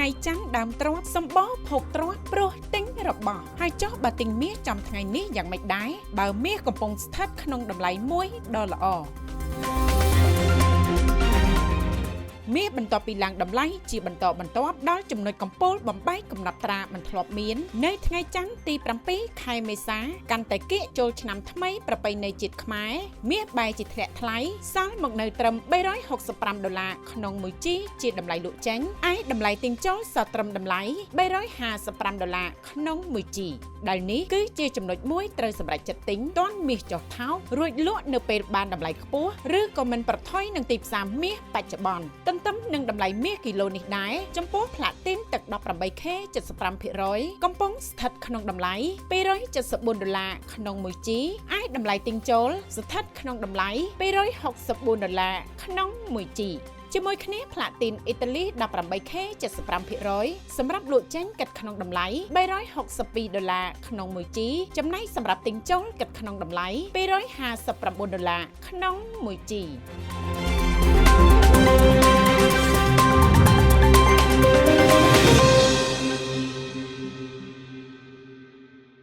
ថ្ងៃច័ន្ទដើមទ្រព្យសម្បោភោគទ្រព្យព្រោះទិញរបស់ហើយចុះបើទិញមាសចំថ្ងៃនេះយ៉ាងម៉េចដែរបើមាសកំពុងស្ថិតក្នុងតម្លៃមួយដ៏ល្អមាសបន្ទាប់ពីឡើងតម្លៃជាបន្តបន្ទាប់ដល់ចំណុចកំពូលបំបែកកំណត់ត្រាមិនធ្លាប់មាននៅថ្ងៃច័ន្ទទី7ខែមេសាកាន់តែគៀកចូលឆ្នាំថ្មីប្រពៃណីជាតិខ្មែរមាសបែរជាធ្លាក់ថ្លៃសល់មកនៅត្រឹម$365ក្នុង1ជីជាតម្លៃលក់ចេញឯតម្លៃទិញចូលសល់ត្រឹមតម្លៃ$355ក្នុង1ជីដែលនេះគឺជាចំណុចមួយត្រូវសម្រេចចិត្តទិញទាន់មាសចុះថោករួចលក់នៅពេលបានតម្លៃខ្ពស់ឬក៏មិនប្រថុយនឹងទីផ្សារមាសបច្ចុប្បន្នទន្ទឹមនឹងតម្លៃមាសគីឡូនេះដែរចំពោះផ្លាទីនទឹក 18K 75% កំពុងស្ថិតក្នុងតម្លៃ$274ក្នុង1ជីឯតម្លៃទិញចូលស្ថិតក្នុងតម្លៃ$264ក្នុង1ជីជាមួយគ្នាផ្លាទីនអ៊ីតាលី 18K 75% សម្រាប់លក់ចេញគិតក្នុងតម្លៃ$362ក្នុង1ជីចំណែកសម្រាប់ទិញចូលគិតក្នុងតម្លៃ$259ក្នុង1ជី